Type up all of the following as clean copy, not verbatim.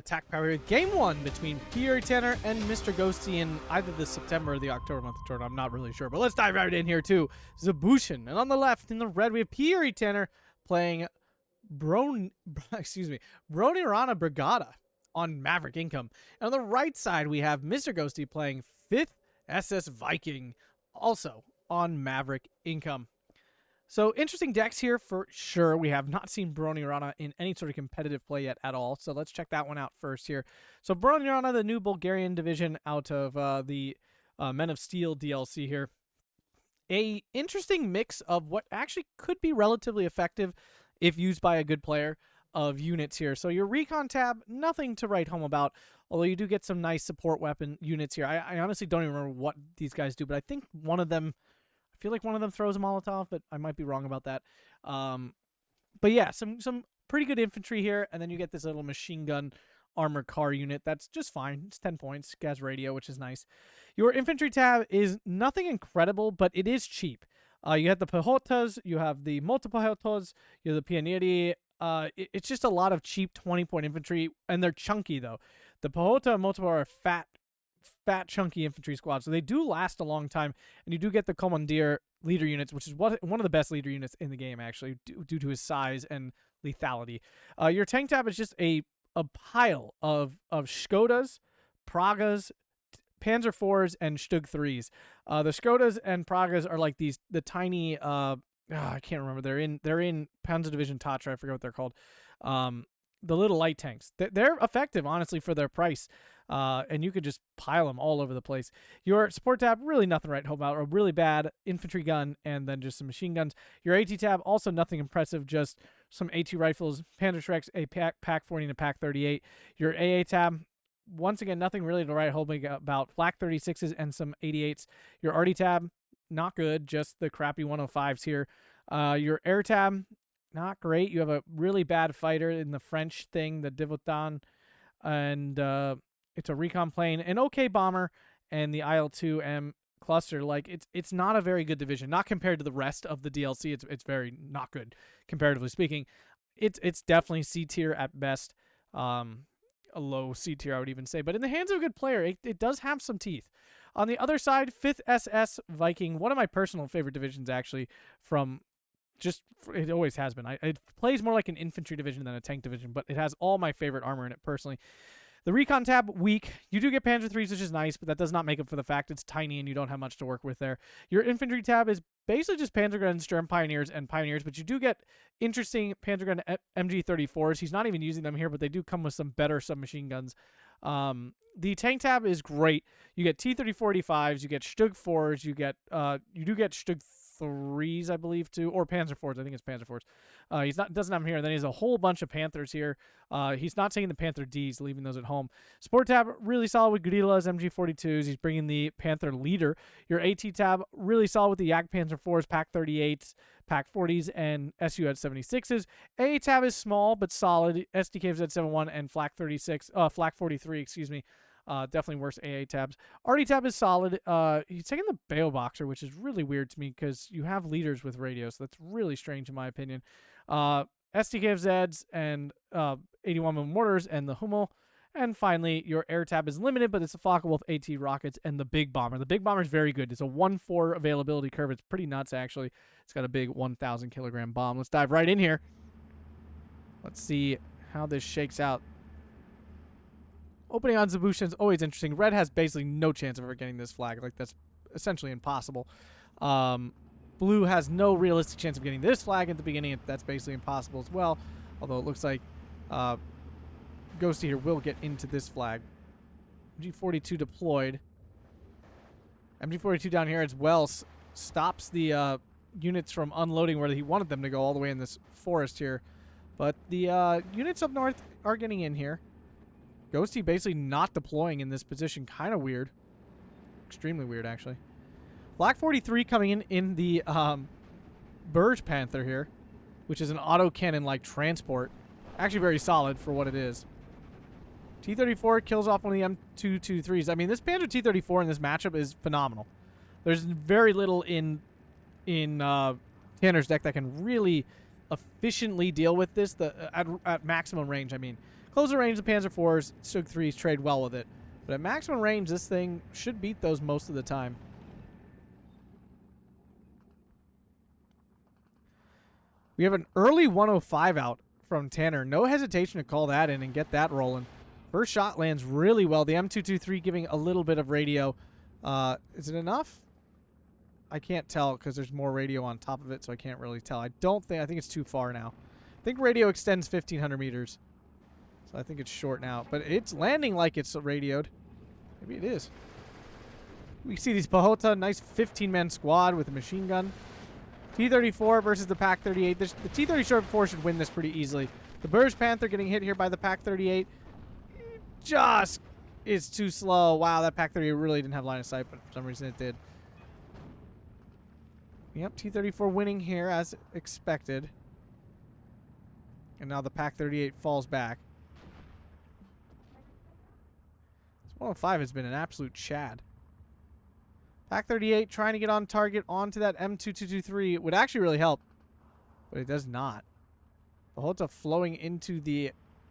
attack power here. Game 1 between Tanner and Mr. Ghosty in either the September or the October month of tournament. I'm not really sure, but let's dive right in here too. Zbucyn, and on the left in the red we have Tanner playing Bronirana Brigada on Maverick Income. And on the right side we have Mr. Ghosty playing 5th SS Viking, also on Maverick Income. So interesting decks here for sure. We have not seen Bronirana in any sort of competitive play yet at all. So let's check that one out first here. So Bronirana, the new Bulgarian division out of the Men of Steel DLC here. A interesting mix of what actually could be relatively effective if used by a good player of units here. So your recon tab, nothing to write home about, although you do get some nice support weapon units here. I honestly don't even remember what these guys do, but I think one of them, I feel like one of them throws a Molotov, but I might be wrong about that. But yeah, some pretty good infantry here, and then you get this little machine gun armored car unit. That's just fine. It's 10 points. Gas radio, which is nice. Your infantry tab is nothing incredible, but it is cheap. You have the pehotas, you have the multipehotas, you have the pionieri. It's just a lot of cheap 20-point infantry, and they're chunky, though. The pehota and multiple are fat, chunky infantry squads, so they do last a long time, and you do get the commandeer leader units, which is one of the best leader units in the game, actually, due to his size and lethality. Your tank tab is just a pile of Skodas, Pragas, Panzer IVs, and Stug 3s. The Skodas and Pragas are like the tiny I can't remember. They're in Panzer Division Tatra. I forget what they're called. The little light tanks. They're effective, honestly, for their price. And you could just pile them all over the place. Your support tab, really nothing right home about. A really bad infantry gun, and then just some machine guns. Your AT tab, also nothing impressive. Just some AT rifles, Panzer Shreks, a Pack 40 and a Pack 38. Your AA tab, once again, nothing really to write home about. Flak 36s and some 88s. Your RD tab, not good. Just the crappy 105s here. Your air tab, not great. You have a really bad fighter in the French thing, the Divotan, and it's a recon plane, an okay bomber, and the IL-2M cluster. Like it's not a very good division, not compared to the rest of the DLC. It's very not good comparatively speaking. It's definitely C tier at best, a low C tier I would even say. But in the hands of a good player, it does have some teeth. On the other side, 5th SS Viking, one of my personal favorite divisions actually from. It always has been. It plays more like an infantry division than a tank division, but it has all my favorite armor in it personally. The recon tab, weak. You do get Panzer IIIs, which is nice, but that does not make up for the fact it's tiny and you don't have much to work with there. Your infantry tab is basically just Panzer Guns, Sturm Pioneers, and Pioneers, but you do get interesting Panzer Gun MG34s. He's not even using them here, but they do come with some better submachine guns. The tank tab is great. You get T-34-85s, you get Stug 4s, you do get Stug 3s, I believe, too, or Panzer IVs. I think it's Panzer IVs. Doesn't have them here. And then he has a whole bunch of Panthers here. He's not taking the Panther Ds, leaving those at home. Sport tab, really solid with Guerrillas, MG42s. He's bringing the Panther Leader. Your AT tab, really solid with the Yak Panzer IVs, Pack 38s, Pack 40s, and SU at 76s. AA tab is small but solid. SDK Z71 and Flak 43, excuse me. Definitely worse AA tabs. RD tab is solid. He's taking the Bayo Boxer, which is really weird to me because you have leaders with radios. So that's really strange in my opinion. SDKFZs and 81 mortars and the Hummel. And finally, your air tab is limited, but it's a Focke-Wulf AT rockets and the Big Bomber. The Big Bomber is very good. It's a 1-4 availability curve. It's pretty nuts, actually. It's got a big 1,000 kilogram bomb. Let's dive right in here. Let's see how this shakes out. Opening on Zbucyn is always interesting. Red has basically no chance of ever getting this flag. Like, that's essentially impossible. Blue has no realistic chance of getting this flag at the beginning. That's basically impossible as well. Although it looks like Ghosty here will get into this flag. MG42 deployed. MG42 down here as well stops the units from unloading where he wanted them to go all the way in this forest here. But the units up north are getting in here. Ghosty basically not deploying in this position. Kind of weird. Extremely weird, actually. Flak 43 coming in the Burj Panther here, which is an autocannon-like transport. Actually very solid for what it is. T-34 kills off one of the M223s. I mean, this Panzer T-34 in this matchup is phenomenal. There's very little in Tanner's deck that can really efficiently deal with this at maximum range, I mean. Closer range, the Panzer IVs, Stug 3s trade well with it. But at maximum range, this thing should beat those most of the time. We have an early 105 out from Tanner. No hesitation to call that in and get that rolling. First shot lands really well. The M223 giving a little bit of radio. Is it enough? I can't tell because there's more radio on top of it, so I can't really tell. I think it's too far now. I think radio extends 1,500 meters. So I think it's short now. But it's landing like it's radioed. Maybe it is. We see these Pahota, nice 15-man squad with a machine gun. T-34 versus the Pak-38. The T-34 should win this pretty easily. The Burj Panther getting hit here by the Pak-38. Just is too slow. Wow, that Pak-38 really didn't have line of sight, but for some reason it did. Yep, T-34 winning here as expected. And now the Pak-38 falls back. This 105 has been an absolute chad. Pak-38 trying to get on target onto that M2223 would actually really help, but it does not. Pahota flowing into the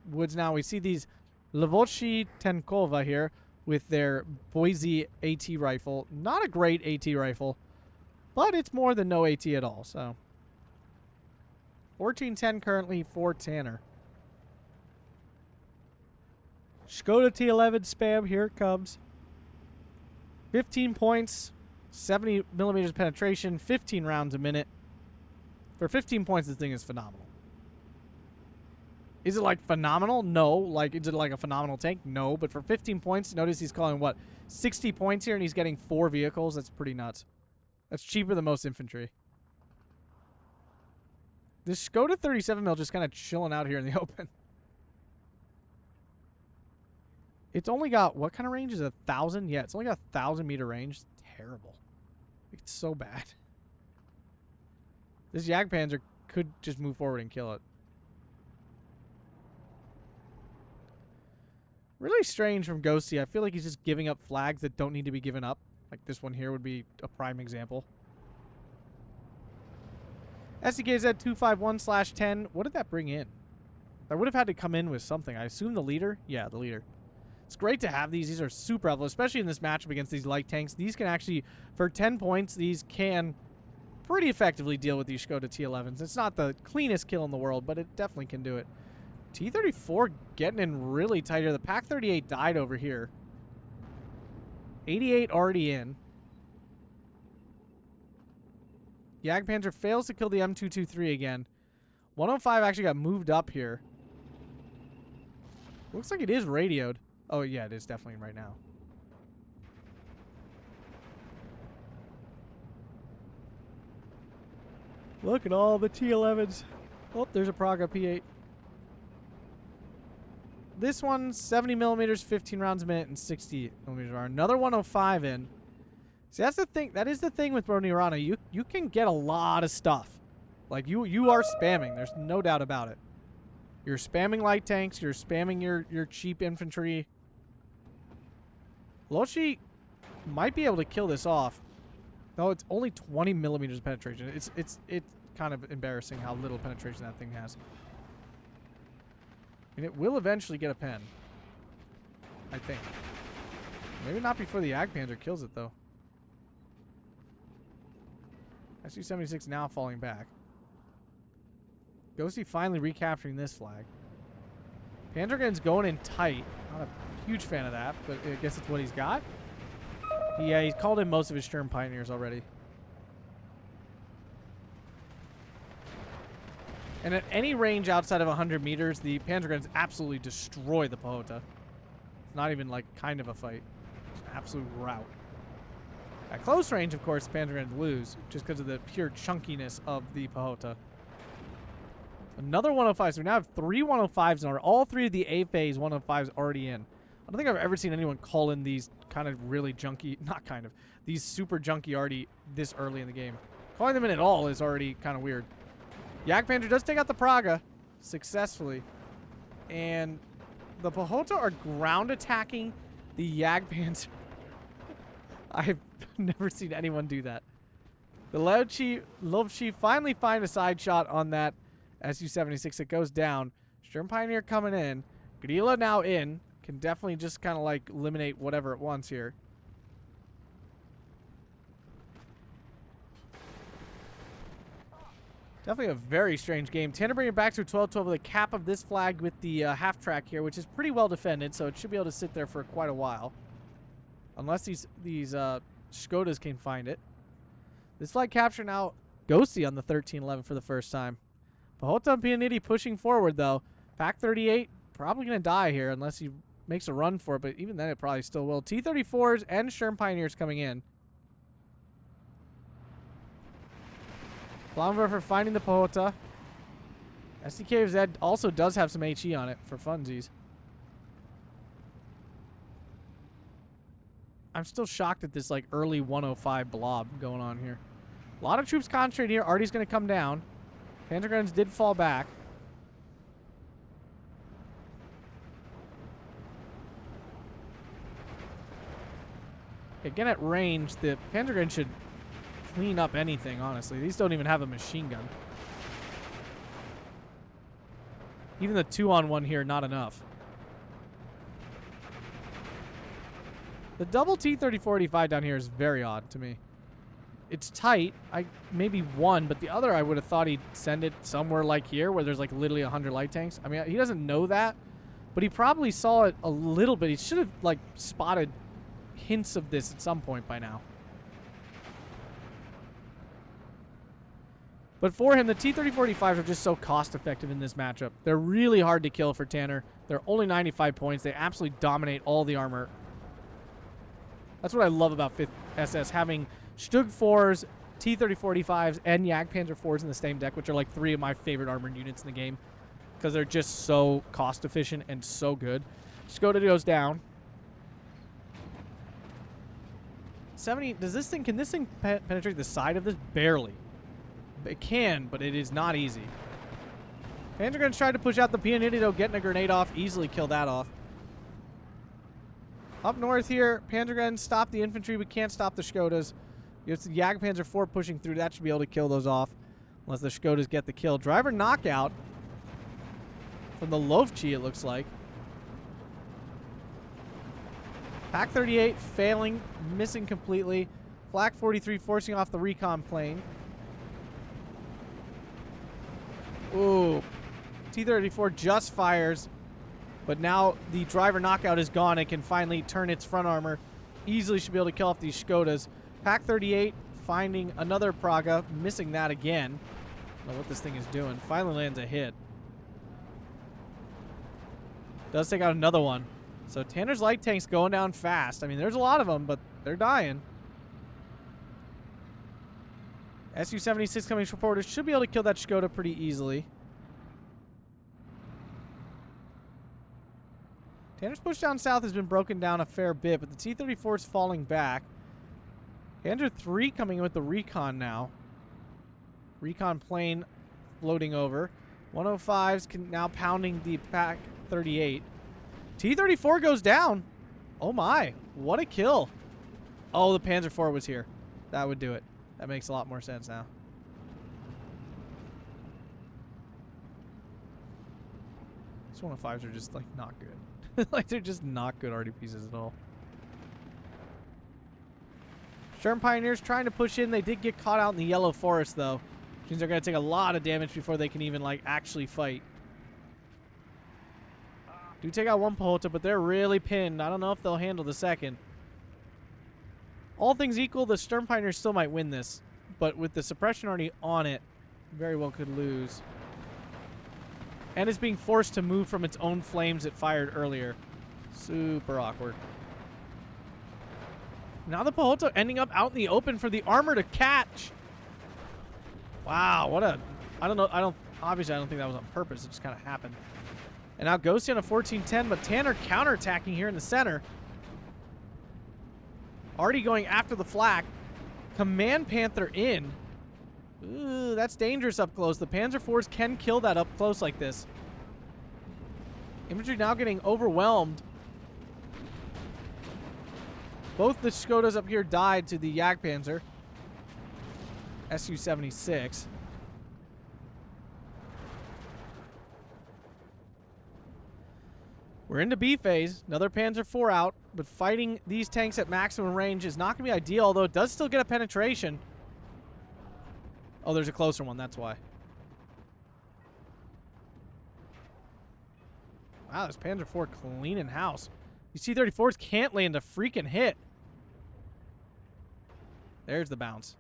woods now. We see these Lvochi Tenkova here with their Boise AT rifle. Not a great AT rifle, but it's more than no AT at all. So 14-10 currently for Tanner. Skoda T11 spam, here it comes. 15 points, 70 millimeters penetration, 15 rounds a minute. For 15 points, this thing is phenomenal. Is it like phenomenal? No. Like, is it like a phenomenal tank? No. But for 15 points, notice he's calling what? 60 points here and he's getting 4 vehicles? That's pretty nuts. That's cheaper than most infantry. This Skoda 37mm just kind of chilling out here in the open. It's only got, what kind of range is it? 1,000? Yeah, it's only got 1,000 meter range. It's terrible. It's so bad. This Jagdpanzer could just move forward and kill it. Really strange from Ghosty. I feel like he's just giving up flags that don't need to be given up. Like this one here would be a prime example. SDKZ 251/10. What did that bring in? That would have had to come in with something. I assume the leader? Yeah, the leader. It's great to have these. These are super helpful, especially in this matchup against these light tanks. These can actually, for 10 points, these can pretty effectively deal with these Skoda T11s. It's not the cleanest kill in the world, but it definitely can do it. T-34 getting in really tight here. The Pak-38 died over here. 88 already in. Jagdpanzer fails to kill the M223 again. 105 actually got moved up here. Looks like it is radioed. Oh, yeah, it is definitely right now. Look at all the T11s. Oh, there's a Praga P8. This one, 70 millimeters, 15 rounds a minute, and 60 millimeters are another 105 in. See, that's the thing. That is the thing with Bronirana. You can get a lot of stuff. Like, you are spamming. There's no doubt about it. You're spamming light tanks. You're spamming your cheap infantry. Lochi might be able to kill this off. No, it's only 20 millimeters penetration. It's kind of embarrassing how little penetration that thing has. And it will eventually get a pen. I think. Maybe not before the Jagdpanzer kills it, though. SU-76 now falling back. Ghosty finally recapturing this flag. Panzergun's going in tight. Not a huge fan of that, but I guess it's what he's got. Yeah, he's called in most of his Sturm Pioneers already. And at any range outside of 100 meters, the Panzerguns absolutely destroy the Pahota. It's not even like kind of a fight. It's an absolute rout. At close range, of course, the Panzerguns lose just because of the pure chunkiness of the Pahota. Another 105. So we now have 3 105s in order. All 3 of the A-phase 105s already in. I don't think I've ever seen anyone call in these kind of really junky, not kind of, these super junky already this early in the game. Calling them in at all is already kind of weird. Jagdpanzer does take out the Praga successfully. And the Pahota are ground attacking the Jagdpanzer. I've never seen anyone do that. The Lovchi finally find a side shot on that SU-76 that goes down. Sturm Pioneer coming in. Grilla now in. Can definitely just kind of like eliminate whatever it wants here. Definitely a very strange game. Tanner bringing it back to 12-12 with a cap of this flag with the half track here, which is pretty well defended, so it should be able to sit there for quite a while. Unless these Skodas can find it. This flag capture now, Ghosty on the 13-11 for the first time. Pahota and Pianiti pushing forward, though. Pack 38 probably going to die here unless he makes a run for it, but even then it probably still will. T-34s and Sherm Pioneers coming in. Flammenwerfer finding the Pahota. SDKZ also does have some HE on it for funsies. I'm still shocked at this like early 105 blob going on here. A lot of troops concentrated here. Artie's going to come down. Panzerguns did fall back. Again, at range, the Panzergun should clean up anything, honestly. These don't even have a machine gun. Even the 2-on-1 here, not enough. The double T-34-85 down here is very odd to me. It's tight. Maybe one, but the other I would have thought he'd send it somewhere like here where there's like literally 100 light tanks. I mean, he doesn't know that, but he probably saw it a little bit. He should have like spotted hints of this at some point by now. But for him, the T-34-85s are just so cost-effective in this matchup. They're really hard to kill for Tanner. They're only 95 points. They absolutely dominate all the armor. That's what I love about 5th SS, having Stug 4s, T-34-85s, and Jagdpanzer 4s in the same deck, which are like 3 of my favorite armored units in the game because they're just so cost-efficient and so good. Skoda goes down. 70, can this thing penetrate the side of this? Barely. It can, but it is not easy. Panzerguns tried to push out the Pianiti, though, getting a grenade off. Easily kill that off. Up north here, Panzerguns stop the infantry, but can't stop the Skodas. It's the Jagdpanzer 4 pushing through. That should be able to kill those off. Unless the Skodas get the kill. Driver knockout from the Lovchi, it looks like. Pack 38 failing, missing completely. Flak 43 forcing off the recon plane. Ooh. T-34 just fires. But now the driver knockout is gone. It can finally turn its front armor. Easily should be able to kill off these Skodas. Pack 38 finding another Praga. Missing that again. I don't know what this thing is doing. Finally lands a hit. Does take out another one. So Tanner's light tank's going down fast. I mean, there's a lot of them, but they're dying. Su-76 coming supporters should be able to kill that Skoda pretty easily. Tanner's push down south has been broken down a fair bit, but the T-34 is falling back. Panzer 3 coming in with the recon now. Recon plane floating over. 105s now pounding the Pack 38. T-34 goes down. Oh my, what a kill. Oh, the Panzer 4 was here. That would do it. That makes a lot more sense now. These 105s are just like not good. Like they're just not good arty pieces at all. Sherm Pioneers trying to push in. They did get caught out in the yellow forest though. Which means they're going to take a lot of damage before they can even like actually fight. Do take out one Pahota, but they're really pinned. I don't know if they'll handle the second. All things equal, the Sturm Pioneers still might win this. But with the suppression already on it, very well could lose. And it's being forced to move from its own flames it fired earlier. Super awkward. Now the Pahota ending up out in the open for the armor to catch. Wow, what a... Obviously, I don't think that was on purpose. It just kind of happened. And now Ghosty on a 14-10, but Tanner counterattacking here in the center. Already going after the flak. Command Panther in. Ooh, that's dangerous up close. The Panzer IVs can kill that up close like this. Infantry now getting overwhelmed. Both the Skodas up here died to the Jagdpanzer. Su-76. We're into B phase. Another Panzer IV out, but fighting these tanks at maximum range is not going to be ideal, although it does still get a penetration. Oh, there's a closer one. That's why. Wow, this Panzer IV cleaning house. These T-34s can't land a freaking hit. There's the bounce.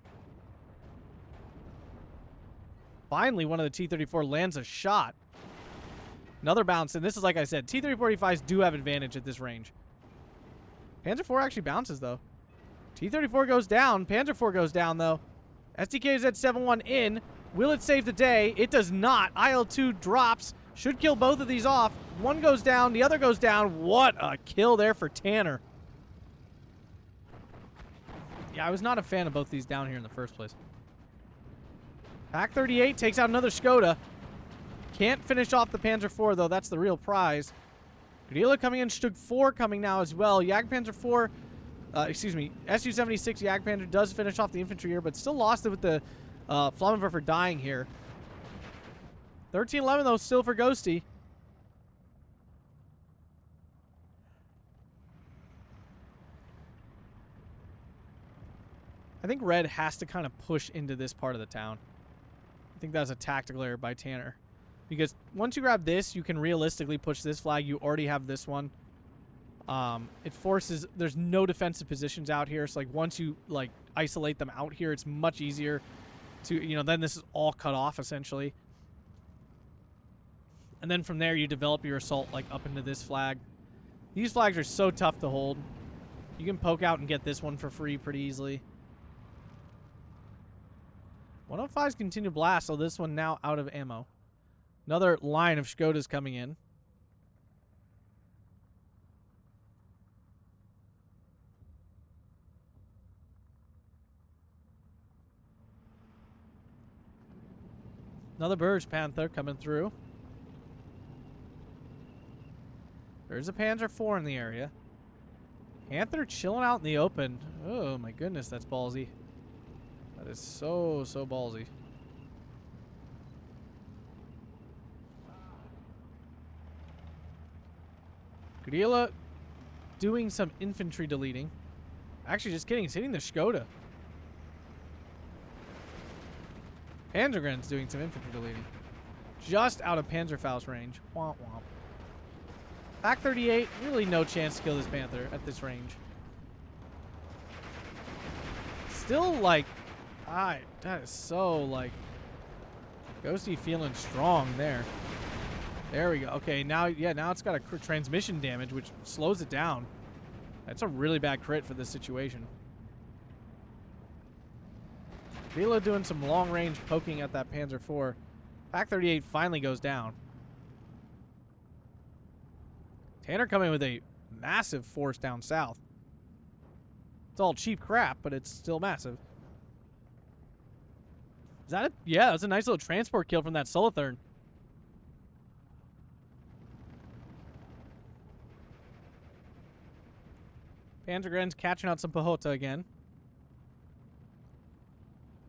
Finally, one of the T-34 lands a shot. Another bounce, and this is like I said, T-34-85s do have advantage at this range. Panzer IV actually bounces, though. T-34 goes down. Panzer IV goes down, though. SDKZ-71 in. Will it save the day? It does not. IL-2 drops. Should kill both of these off. One goes down. The other goes down. What a kill there for Tanner. Yeah, I was not a fan of both these down here in the first place. Pak-38 takes out another Skoda. Can't finish off the Panzer IV, though. That's the real prize. Gudila coming in. Stug 4 coming now as well. Jagdpanzer IV, Su-76 Jagdpanzer does finish off the infantry here, but still lost it with the Flammenwerfer dying here. 13-11, though, still for Ghosty. I think Red has to kind of push into this part of the town. I think that's a tactical error by Tanner. Because once you grab this, you can realistically push this flag. You already have this one. It forces... There's no defensive positions out here. So, like, once you, like, isolate them out here, it's much easier to... You know, then this is all cut off, essentially. And then from there, you develop your assault, like, up into this flag. These flags are so tough to hold. You can poke out and get this one for free pretty easily. 105's continue blast, so this one now out of ammo. Another line of Skodas coming in. Another Burge Panther coming through. There's a Panzer IV in the area. Panther chilling out in the open. Oh my goodness, that's ballsy. That is so ballsy. Gudila doing some infantry deleting. Actually, just kidding. It's hitting the Skoda. Panzergren's doing some infantry deleting. Just out of Panzerfaust range. Womp womp. Pak-38, really no chance to kill this Panther at this range. Still, like... that is so, like... Ghosty feeling strong there. There we go. Okay, now, yeah, now it's got a transmission damage, which slows it down. That's a really bad crit for this situation. Vila doing some long-range poking at that Panzer IV. Pak-38 finally goes down. Tanner coming with a massive force down south. It's all cheap crap, but it's still massive. Is that it? Yeah, that's a nice little transport kill from that Solothurn. Panzergren's catching out some Pehota again.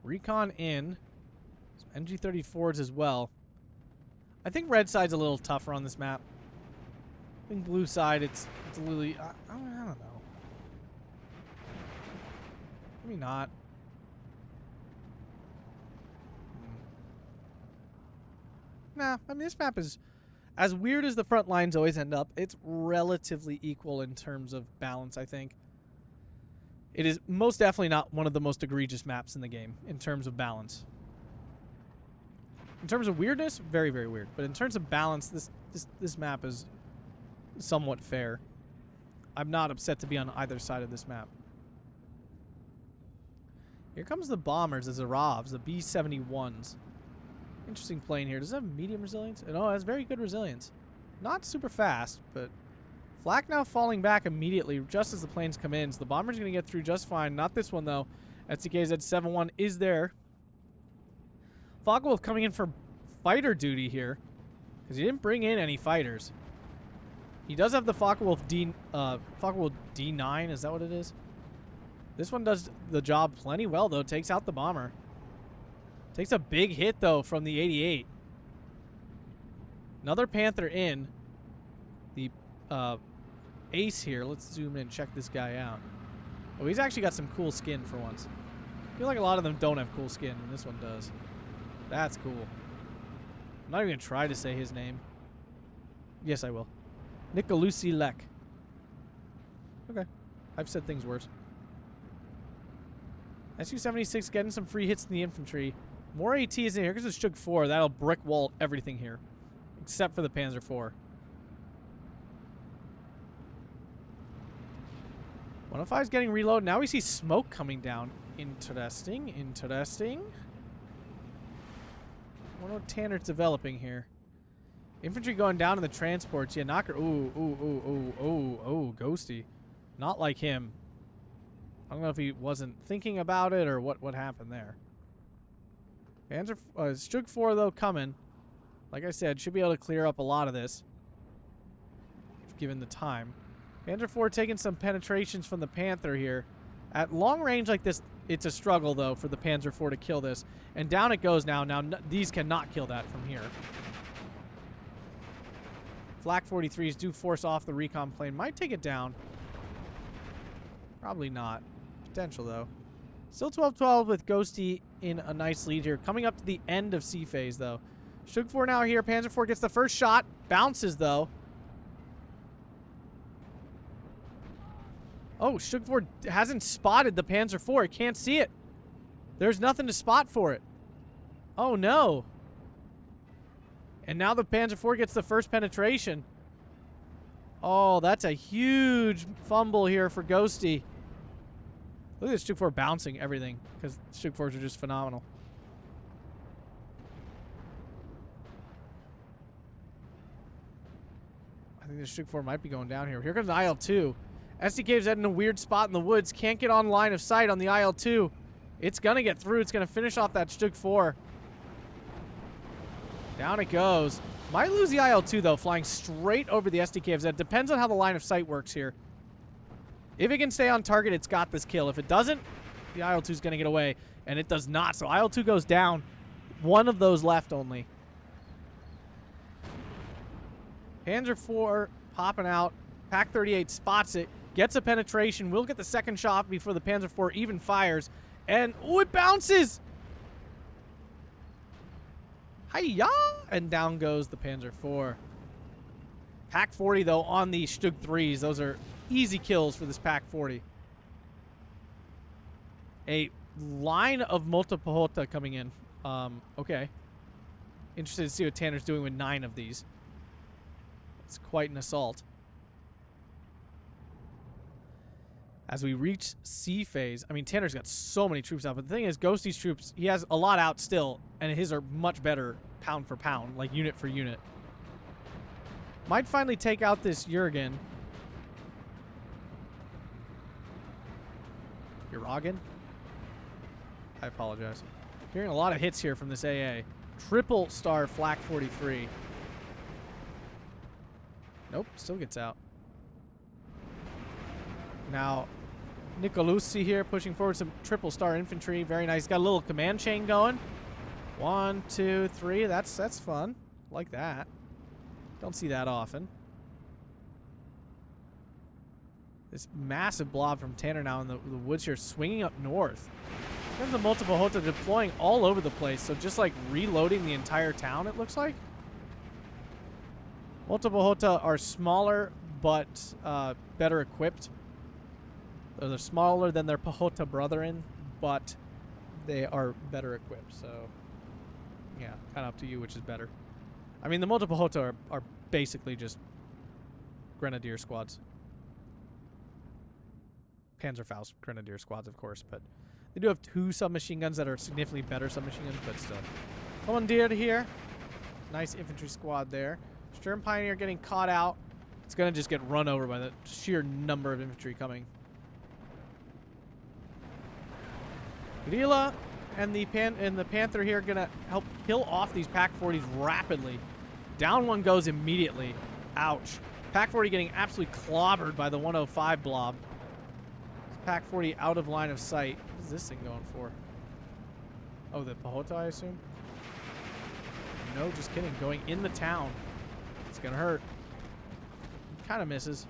Recon in. Some MG-34s as well. I think red side's a little tougher on this map. I think blue side, it's a little... I don't know. Maybe not. Nah, I mean, this map is... As weird as the front lines always end up, it's relatively equal in terms of balance, I think. It is most definitely not one of the most egregious maps in the game in terms of balance. In terms of weirdness, very, very weird. But in terms of balance, this map is somewhat fair. I'm not upset to be on either side of this map. Here comes the bombers, the Zarovs, the B-71s. Interesting plane here. Does it have medium resilience? No, it has very good resilience. Not super fast, but flak now falling back immediately just as the planes come in. So the bomber's going to get through just fine. Not this one, though. SDKZ-71 is there. Focke-Wulf coming in for fighter duty here because he didn't bring in any fighters. He does have the Focke-Wulf D9. Is that what it is? This one does the job plenty well, though. Takes out the bomber. Takes a big hit, though, from the 88. Another Panther in. The ace here. Let's zoom in and check this guy out. Oh, he's actually got some cool skin for once. I feel like a lot of them don't have cool skin, and this one does. That's cool. I'm not even going to try to say his name. Yes, I will. Nicolusi Lek. Okay. I've said things worse. SU-76 getting some free hits in the infantry. More AT is in here because it's Stug 4. That'll brick wall everything here. Except for the Panzer IV. 105 is getting reload. Now we see smoke coming down. Interesting. Interesting. I wonder what Tanner's developing here. Infantry going down in the transports. Yeah, knocker. Ooh, Ghosty. Not like him. I don't know if he wasn't thinking about it or what happened there. Panzer, Stug 4, though, coming. Like I said, should be able to clear up a lot of this. If given the time. Panzer 4 taking some penetrations from the Panther here. At long range like this, it's a struggle, though, for the Panzer 4 to kill this. And down it goes now. Now, these cannot kill that from here. Flak 43s do force off the recon plane. Might take it down. Probably not. Potential, though. Still 12-12 with Ghosty in a nice lead here. Coming up to the end of C phase, though. Stug 4 now here. Panzer 4 gets the first shot. Bounces, though. Oh, Stug 4 hasn't spotted the Panzer 4. It can't see it. There's nothing to spot for it. Oh, no. And now the Panzer 4 gets the first penetration. Oh, that's a huge fumble here for Ghosty. Look at this Stug 4 bouncing everything, because Stug 4s are just phenomenal. I think this Stug 4 might be going down here. Here comes the IL-2. SDK's in a weird spot in the woods. Can't get on line of sight on the IL-2. It's going to get through. It's going to finish off that Stug 4. Down it goes. Might lose the IL-2, though, flying straight over the SDKFZ. Depends on how the line of sight works here. If it can stay on target, it's got this kill. If it doesn't, the IL-2 is going to get away. And it does not. So IL-2 goes down. One of those left only. Panzer 4 popping out. Pack 38 spots it. Gets a penetration. Will get the second shot before the Panzer 4 even fires. And, oh, it bounces! Hi-ya! And down goes the Panzer 4. Pack 40, though, on the Stug 3s. Those are easy kills for this Pack 40. A line of multipehota coming in. Okay. Interested to see what Tanner's doing with 9 of these. It's quite an assault. As we reach C phase, I mean, Tanner's got so many troops out, but the thing is, Ghosty's troops, he has a lot out still, and his are much better pound for pound, like unit for unit. Might finally take out this Jurgen. Jurgen? I apologize. Hearing a lot of hits here from this AA. Triple star Flak 43. Nope, still gets out. Now, Nicolusi here pushing forward some triple star infantry. Very nice. Got a little command chain going. 1, 2, 3. That's fun. Like that. Don't see that often. This massive blob from Tanner now in the woods here, swinging up north. There's the multiple Hota deploying all over the place. So just like reloading the entire town, it looks like. Multiple Hota are smaller, but better equipped. They're smaller than their Pahota brethren, but they are better equipped. So, yeah, kind of up to you which is better. I mean, the multiple Hota are basically just Grenadier squads. Panzerfaust Grenadier squads, of course, but they do have 2 submachine guns that are significantly better submachine guns, but still. Commandeer here. Nice infantry squad there. Sturm Pioneer getting caught out. It's going to just get run over by the sheer number of infantry coming. Grilla and the Panther here going to help kill off these Pack 40s rapidly. Down one goes immediately. Ouch. Pack 40 getting absolutely clobbered by the 105 blob. Pack 40 out of line of sight. What is this thing going for? Oh, the Pahota, I assume? No, just kidding. Going in the town. It's going to hurt. Kind of misses.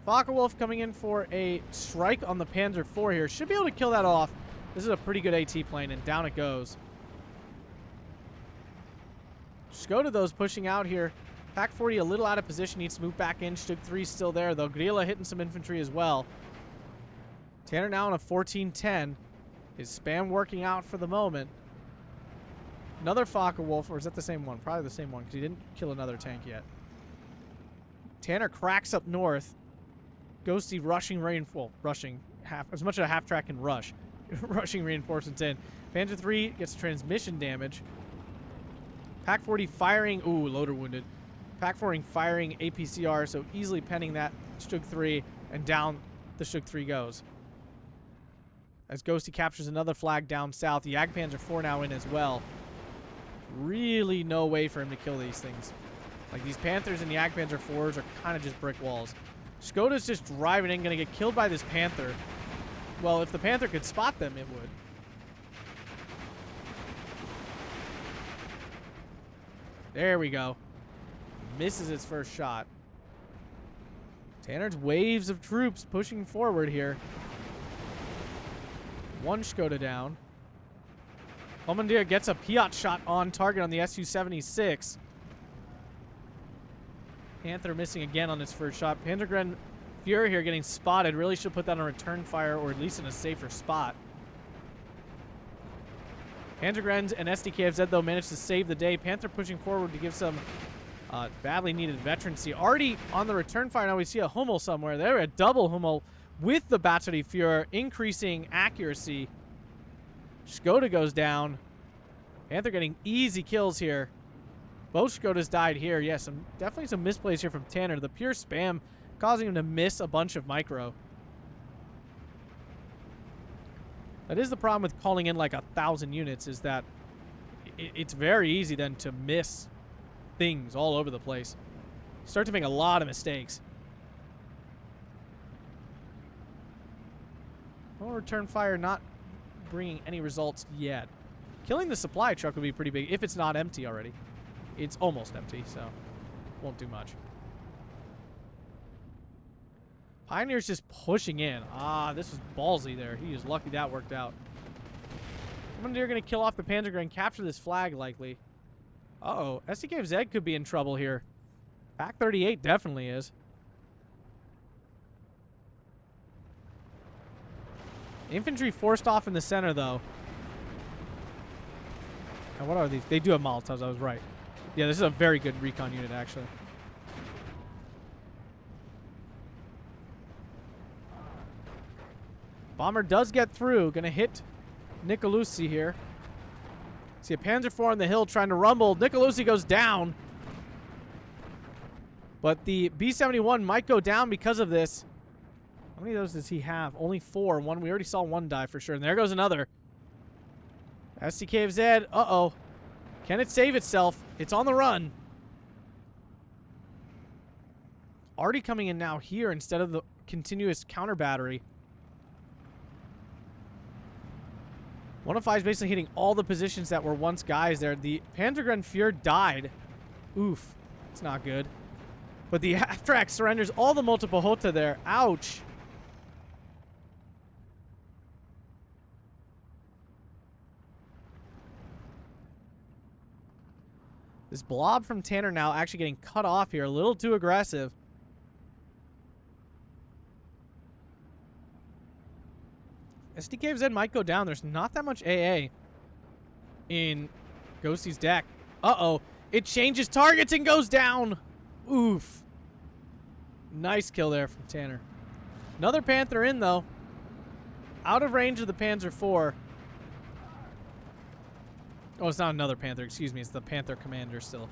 Focke-Wulf coming in for a strike on the Panzer IV here. Should be able to kill that off. This is a pretty good AT plane, and down it goes. Skoda, those pushing out here. Pack 40 a little out of position. Needs to move back in. Stug 3 still there, though. Grilla hitting some infantry as well. Tanner now on a 14-10. His spam working out for the moment. Another Focke-Wulf, or is that the same one? Probably the same one, because he didn't kill another tank yet. Tanner cracks up north. Ghosty rushing rushing as much as a half track can rush. Rushing reinforcements in. Panzer 3 gets transmission damage. Pack 40 firing. Ooh, loader wounded. Pack 40 firing APCR, so easily penning that Stug 3, and down the Stug 3 goes. As Ghosty captures another flag down south, the Jagdpanzer 4 now in as well. Really no way for him to kill these things. Like, these Panthers and the Jagdpanzer 4s are kind of just brick walls. Skoda's just driving in, going to get killed by this Panther. Well, if the Panther could spot them, it would. There we go. Misses its first shot. Tanner's waves of troops pushing forward here. One Skoda down. Commandeer gets a Piat shot on target on the Su-76. Panther missing again on his first shot. Panzergren Fuhrer here getting spotted. Really should put that on return fire, or at least in a safer spot. Panzergrens and SDKFZ, though, managed to save the day. Panther pushing forward to give some badly needed veterancy. Already on the return fire, now we see a Hummel somewhere. There, a double Hummel with the Battery Fuhrer, increasing accuracy. Skoda goes down. Panther getting easy kills here. Both Skodas died here. Yes, definitely some misplays here from Tanner. The pure spam causing him to miss a bunch of micro. That is the problem with calling in like 1,000 units, is that it's very easy then to miss things all over the place. Start to make a lot of mistakes. Well, return fire not bringing any results yet. Killing the supply truck would be pretty big if it's not empty already. It's almost empty, so won't do much. Pioneer's just pushing in. Ah, this was ballsy there. He is lucky that worked out. Commandeer going to kill off the Panzergren and capture this flag likely. Uh-oh. SDKFZ could be in trouble here. Pack 38 definitely is. Infantry forced off in the center, though. Now, what are these? They do have Molotovs, I was right. Yeah, this is a very good recon unit, actually. Bomber does get through. Gonna hit Nicolosi here. See a Panzer IV on the hill trying to rumble. Nicolosi goes down. But the B-71 might go down because of this. How many of those does he have? Only 4. One, we already saw one die for sure. And there goes another. SDKFZ. Uh-oh. Can it save itself? It's on the run. Already coming in now here instead of the continuous counter battery. 105 is basically hitting all the positions that were once guys there. The Panzergren Fuhrer died. Oof. It's not good. But the half-track surrenders all the multiple Hota there. Ouch. This blob from Tanner now actually getting cut off here. A little too aggressive. SDKFZ might go down. There's not that much AA in Ghosty's deck. Uh-oh. It changes targets and goes down. Oof. Nice kill there from Tanner. Another Panther in, though. Out of range of the Panzer IV. Oh, it's not another Panther. Excuse me. It's the Panther commander still.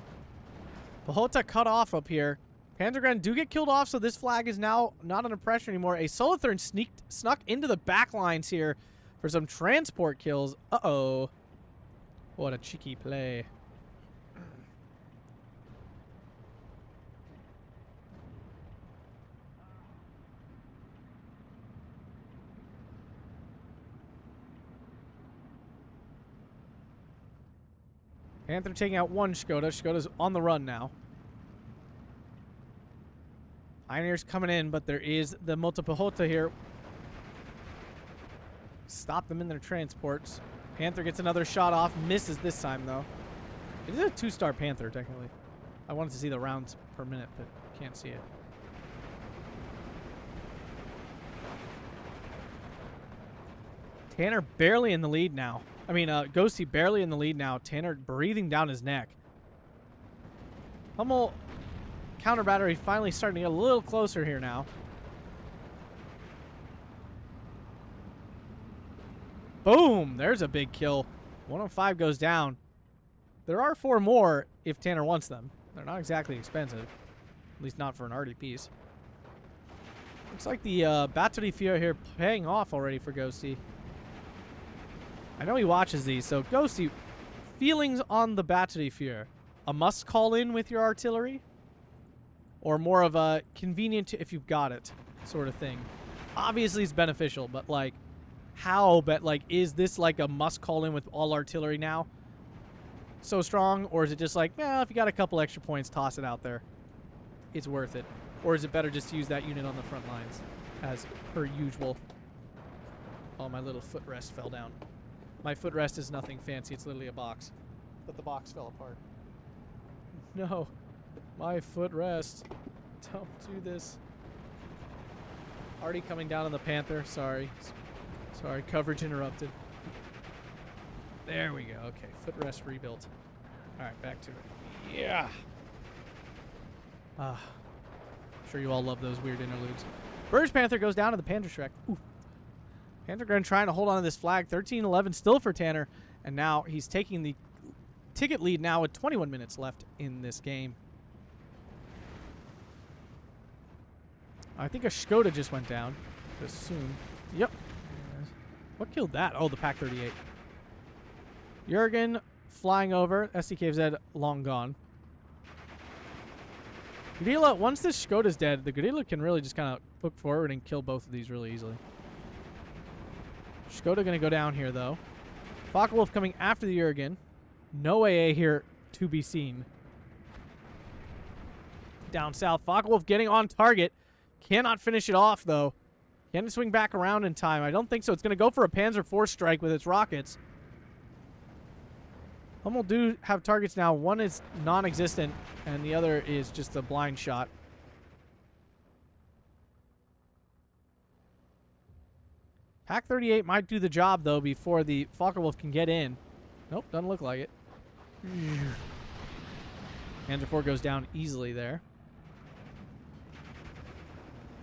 Pahota cut off up here. Panzergren do get killed off, so this flag is now not under pressure anymore. A Solothurn snuck into the back lines here for some transport kills. Uh-oh. What a cheeky play. Panther taking out one Skoda. Skoda's on the run now. Pioneers coming in, but there is the Motopehota here. Stop them in their transports. Panther gets another shot off. Misses this time, though. It is a 2-star Panther, technically. I wanted to see the rounds per minute, but can't see it. Tanner barely in the lead now. I mean, Ghosty barely in the lead now. Tanner breathing down his neck. Hummel counter battery finally starting to get a little closer here now. Boom! There's a big kill. 105 goes down. There are 4 more if Tanner wants them. They're not exactly expensive. At least not for an arty piece. Looks like the battery fear here paying off already for Ghosty. I know he watches these, so Ghosty, feelings on the battery fear. A must call in with your artillery? Or more of a convenient to if you've got it sort of thing? Obviously it's beneficial, but like, how, but like, is this like a must call in with all artillery now? So strong, or is it just like, well, if you got a couple extra points, toss it out there. It's worth it. Or is it better just to use that unit on the front lines as per usual? Oh, my little footrest fell down. My footrest is nothing fancy. It's literally a box. But the box fell apart. No. My footrest. Don't do this. Already coming down on the Panther. Sorry. Sorry. Coverage interrupted. There we go. Okay. Footrest rebuilt. Alright. Back to it. Yeah. I'm sure you all love those weird interludes. British Panther goes down to the Panther Shrek. Ooh. Panthergren trying to hold on to this flag. 13-11 still for Tanner. And now he's taking the ticket lead now with 21 minutes left in this game. I think a Skoda just went down. Soon. Yep. What killed that? Oh, the Pak-38. Jurgen flying over. SDKZ long gone. Gudila, once this Skoda's dead, the Gudila can really just kind of hook forward and kill both of these really easily. Skoda going to go down here, though. Focke-Wulf coming after the Jurgen. No AA here to be seen. Down south. Focke-Wulf getting on target. Cannot finish it off, though. Can it swing back around in time? I don't think so. It's going to go for a Panzer IV strike with its rockets. Hummel do have targets now. One is non-existent, and the other is just a blind shot. Pak-38 might do the job, though, before the Focke-Wulf can get in. Nope, doesn't look like it. Panzer IV goes down easily there.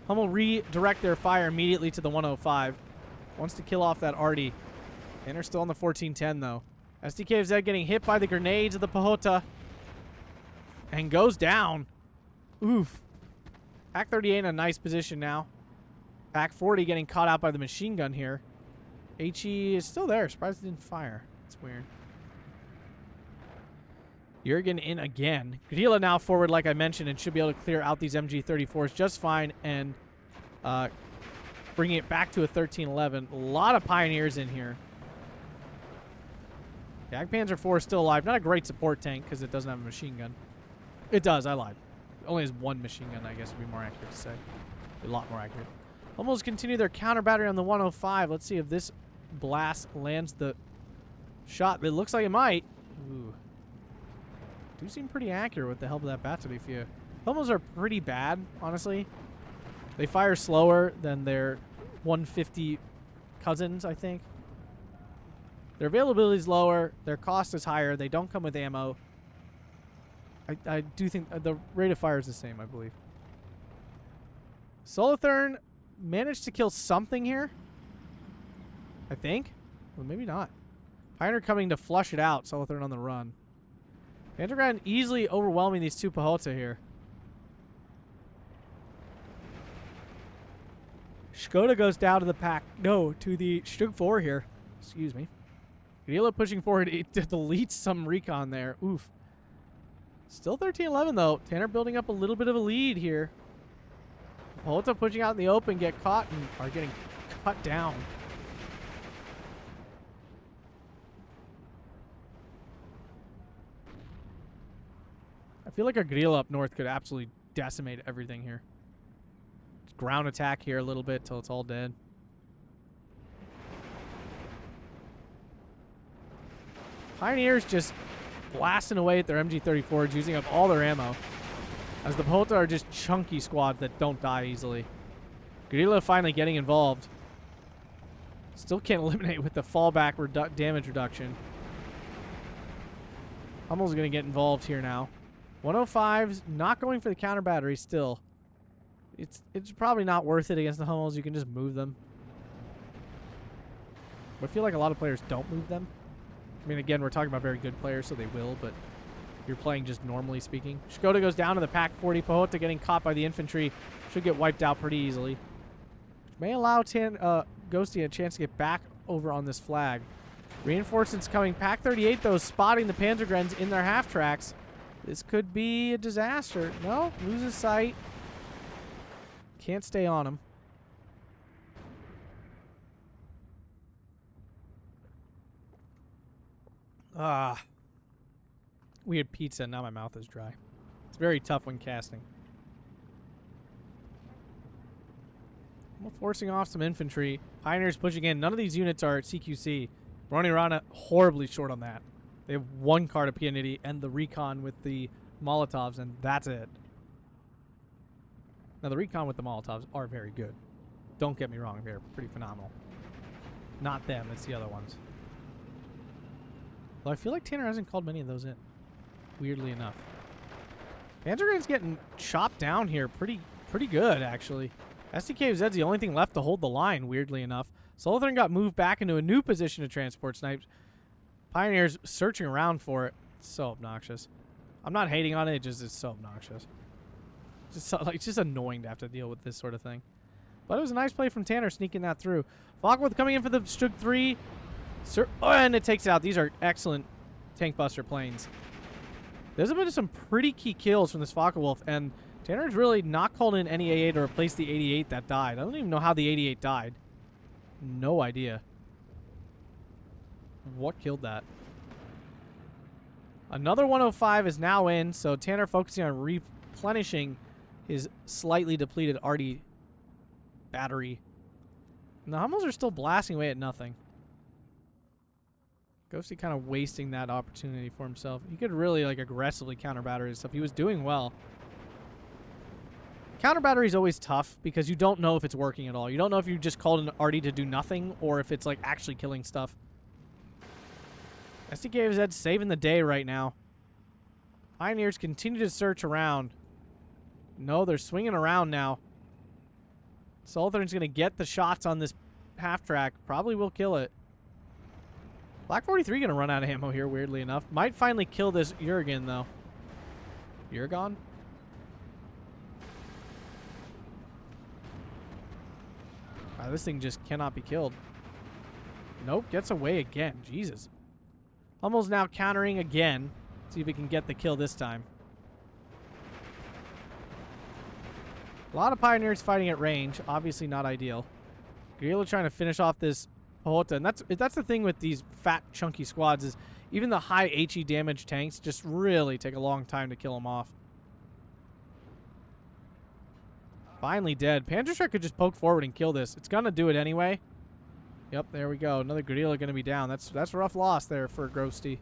Hummel redirect their fire immediately to the 105. Wants to kill off that arty. Tanner's still on the 1410, though. SDKZ getting hit by the grenades of the Pehota. And goes down. Oof. Pak-38 in a nice position now. Pak-40 getting caught out by the machine gun here. HE is still there. Surprised it didn't fire. It's weird. Jurgen in again. Gudila now forward, like I mentioned, and should be able to clear out these MG-34s just fine and bringing it back to a 13-11. A lot of Pioneers in here. Jagdpanzer IV is still alive. Not a great support tank because it doesn't have a machine gun. It does. I lied. It only has one machine gun, I guess would be more accurate to say. A lot more accurate. Almost continue their counter battery on the 105. Let's see if this blast lands the shot. It looks like it might. Ooh. Do seem pretty accurate with the help of that battery fear. Hummels are pretty bad, honestly. They fire slower than their 150 cousins, I think. Their availability is lower. Their cost is higher. They don't come with ammo. I do think the rate of fire is the same, I believe. Solothurn managed to kill something here. I think. Well, maybe not. Pioneer coming to flush it out. Solothurn on the run. Panthergren easily overwhelming these two Pehota here. Skoda goes down to the pack. No, to the Stug 4 here. Excuse me. Gudila pushing forward. It deletes some recon there. Oof. Still 13-11 though. Tanner building up a little bit of a lead here. Pehota pushing out in the open, get caught and are getting cut down. I feel like our Gudila up north could absolutely decimate everything here. ground attack here a little bit till it's all dead. Pioneers just blasting away at their MG-34s, using up all their ammo. As the Pohota are just chunky squads that don't die easily. Guerrilla finally getting involved. Still can't eliminate with the fallback damage reduction. Hummel's going to get involved here now. 105's not going for the counter battery still. It's probably not worth it against the Hummels. You can just move them. But I feel like a lot of players don't move them. I mean, again, we're talking about very good players, so they will, but you're playing just normally speaking. Skoda goes down to the Pack 40. Pohota getting caught by the infantry. Should get wiped out pretty easily. May allow Ghosty a chance to get back over on this flag. Reinforcements coming. Pack 38, though, spotting the Panzergrens in their half tracks. This could be a disaster. No, loses sight. Can't stay on him. We had pizza, now my mouth is dry. It's very tough when casting. I'm forcing off some infantry. Pioneers pushing in. None of these units are at CQC. Bronirana horribly short on that. They have one card of Pianity and the recon with the Molotovs, and that's it. Now, the recon with the Molotovs are very good. Don't get me wrong, they're pretty phenomenal. Not them, it's the other ones. Though I feel like Tanner hasn't called many of those in, weirdly enough. Panzergren's getting chopped down here pretty good, actually. SDKZ's the only thing left to hold the line, weirdly enough. Solothurn got moved back into a new position to transport snipes. Pioneers searching around for it. It's so obnoxious. I'm not hating on it, it's so obnoxious. It's just annoying to have to deal with this sort of thing. But it was a nice play from Tanner sneaking that through. Focke-Wulf coming in for the Stug 3. And it takes it out. These are excellent tank buster planes. There's been some pretty key kills from this Focke-Wulf, and Tanner's really not called in any AA to replace the 88 that died. I don't even know how the 88 died. No idea. What killed that? Another 105 is now in, so Tanner focusing on replenishing his slightly depleted arty battery. And the Hummels are still blasting away at nothing. Ghosty kind of wasting that opportunity for himself. He could really like aggressively counter battery and stuff. He was doing well. Counter battery is always tough because you don't know if it's working at all. You don't know if you just called an arty to do nothing or if it's like actually killing stuff. SDKZ saving the day right now. Pioneers continue to search around. No, they're swinging around now. Solothurn's going to get the shots on this half track. Probably will kill it. Black 43 going to run out of ammo here, weirdly enough. Might finally kill this Uragan, though. Uragon? Wow, this thing just cannot be killed. Nope, gets away again. Jesus. Hummel's now countering again. See if he can get the kill this time. A lot of Pioneers fighting at range. Obviously not ideal. Guerrilla trying to finish off this Pohota. And that's the thing with these fat, chunky squads is even the high HE damage tanks just really take a long time to kill them off. Finally dead. Panzerschreck could just poke forward and kill this. It's going to do it anyway. Yep, there we go. Another Guerrilla going to be down. That's a rough loss there for Ghosty.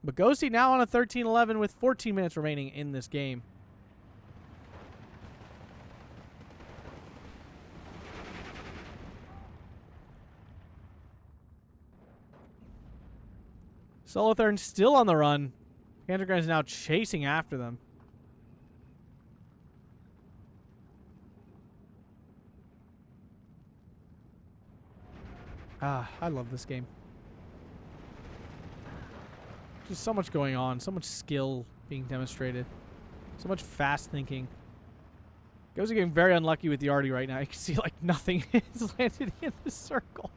But Ghosty now on a 13-11 with 14 minutes remaining in this game. Solothurn still on the run. Panzergren is now chasing after them. I love this game. Just so much going on, so much skill being demonstrated, so much fast thinking. Ghosty getting very unlucky with the arty right now. You can see like nothing has landed in the circle.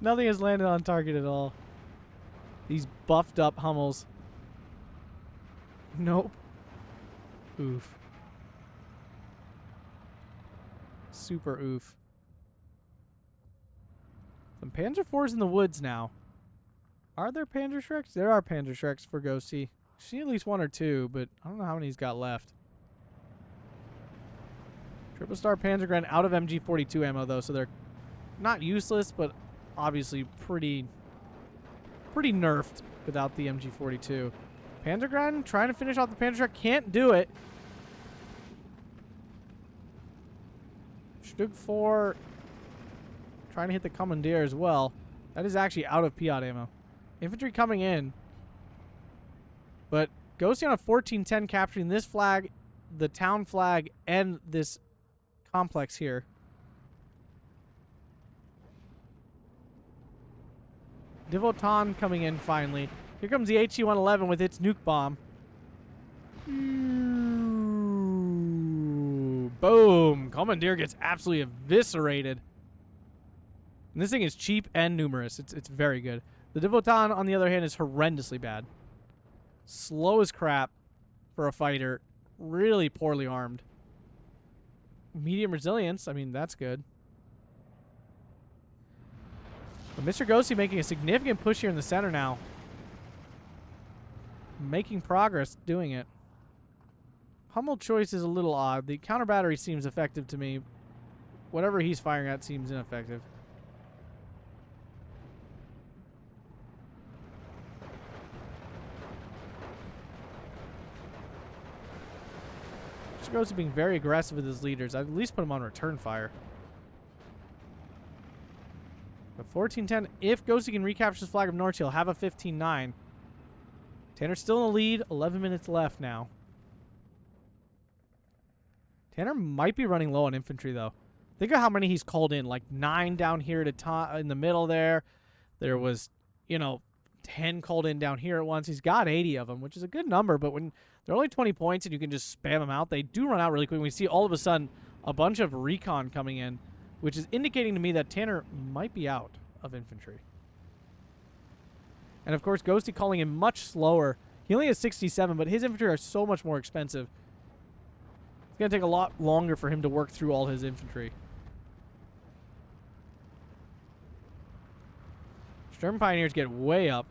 Nothing has landed on target at all. These buffed up Hummels. Nope. Oof. Super oof. Some Panzer IVs in the woods now. Are there Panzerschrecks? There are Panzerschrecks for Ghosty. I see at least one or two, but I don't know how many he's got left. Triple Star Panzergren out of MG42 ammo, though, so they're not useless, but obviously pretty nerfed without the MG42. Panzergren trying to finish off the Panzer truck. Can't do it. Stug 4 trying to hit the Commandeer as well. That is actually out of Piat ammo. Infantry coming in. But Ghosty on a 1410 capturing this flag, the town flag, and this complex here. Divotan coming in finally. Here comes the HE-111 with its nuke bomb. Boom. Commandeer gets absolutely eviscerated. And this thing is cheap and numerous. It's very good. The Divotan, on the other hand, is horrendously bad. Slow as crap for a fighter. Really poorly armed. Medium resilience. I mean, that's good. But Mr. Ghosty making a significant push here in the center now. Making progress doing it. Hummel choice is a little odd. The counter battery seems effective to me. Whatever he's firing at seems ineffective. Mr. Ghosty being very aggressive with his leaders. I'd at least put him on return fire. But 1410, if Ghosty can recapture his flag of North, he'll have a 15-9. Tanner's still in the lead. 11 minutes left now. Tanner might be running low on infantry, though. Think of how many he's called in. Like 9 down here in the middle there. There was, 10 called in down here at once. He's got 80 of them, which is a good number. But when they're only 20 points and you can just spam them out, they do run out really quick. We see all of a sudden a bunch of recon coming in, which is indicating to me that Tanner might be out of infantry. And, of course, Ghosty calling in much slower. He only has 67, but his infantry are so much more expensive. It's going to take a lot longer for him to work through all his infantry. Sturm Pioneers get way up.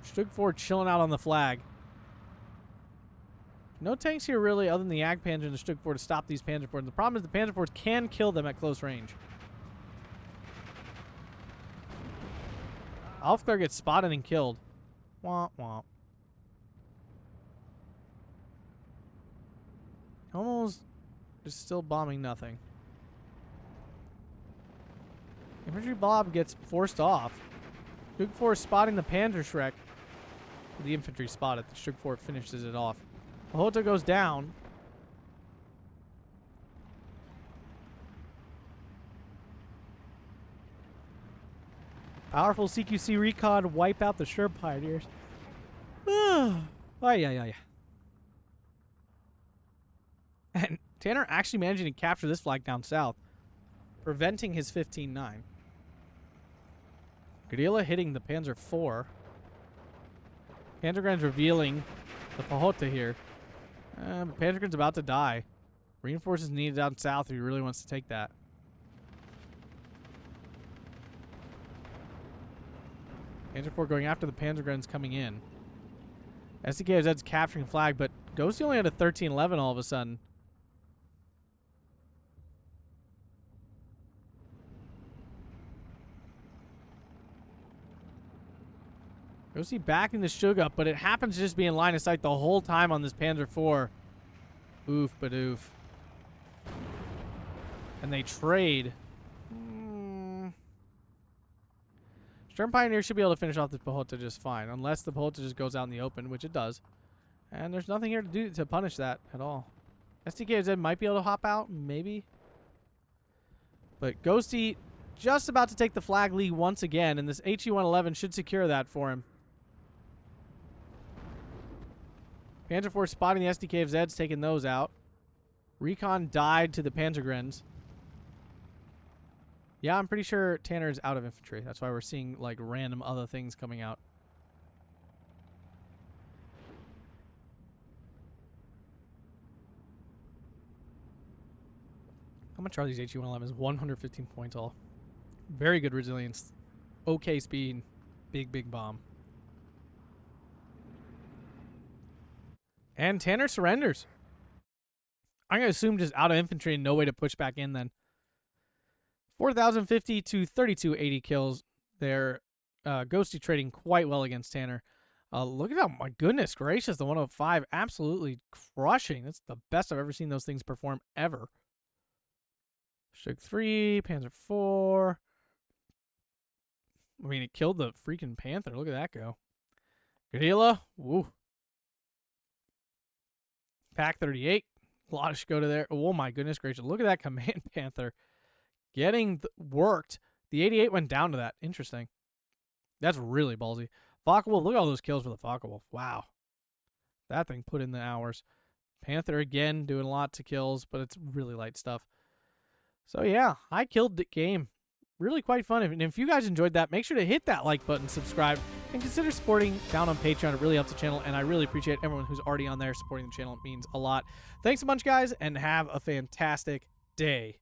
Stug 4 chilling out on the flag. No tanks here really other than the Ag Panzer and the Stug 4 to stop these Panzer 4s. The problem is the Panzer 4s can kill them at close range. Alfclar gets spotted and killed. Womp womp. Almost just still bombing nothing. Infantry Bob gets forced off. Stug 4 spotting the Panzer Shrek. The infantry spotted. The Stug 4 finishes it off. Pahota goes down. Powerful CQC recon wipe out the Sherp Pioneers. And Tanner actually managing to capture this flag down south, preventing his 15-9. Guerrilla hitting the Panzer 4. Panzergren's revealing the Pahota here. Panzergren's about to die. Reinforcements needed down south if he really wants to take that. Panzer 4 going after the Panzergrens coming in. SDKZ's capturing flag, but Ghosty only had a 13-11 all of a sudden. Ghosty backing the Shug up, but it happens to just be in line of sight the whole time on this Panzer 4. Oof, but oof. And they trade. Sturm Pioneer should be able to finish off this Pahota just fine, unless the Pahota just goes out in the open, which it does. And there's nothing here to do to punish that at all. SDKZ might be able to hop out, maybe. But Ghosty just about to take the flag lead once again, and this HE-111 should secure that for him. Panzer 4 spotting the SDKZs, taking those out. Recon died to the Panzergrens. Yeah, I'm pretty sure Tanner's out of infantry. That's why we're seeing, like, random other things coming out. How much are these HE-111s? 115 points all. Very good resilience. Okay speed. Big bomb. And Tanner surrenders. I'm going to assume just out of infantry and no way to push back in then. 4,050 to 3,280 kills. They're Ghosty trading quite well against Tanner. Look at that. My goodness gracious. The 105 absolutely crushing. That's the best I've ever seen those things perform ever. Stug 3, Panzer 4. I mean, it killed the freaking Panther. Look at that go. Gadila. Woo. Pack 38. A lot of Skoda there. Oh, my goodness gracious. Look at that Command Panther getting worked. The 88 went down to that. Interesting. That's really ballsy. Focke-Wulf. Look at all those kills for the Focke-Wulf. Wow. That thing put in the hours. Panther again doing a lot to kills, but it's really light stuff. So, yeah, I killed the game. Really quite fun. And if you guys enjoyed that, make sure to hit that like button, subscribe, and consider supporting down on Patreon. It really helps the channel, and I really appreciate everyone who's already on there supporting the channel. It means a lot. Thanks a bunch, guys, and have a fantastic day.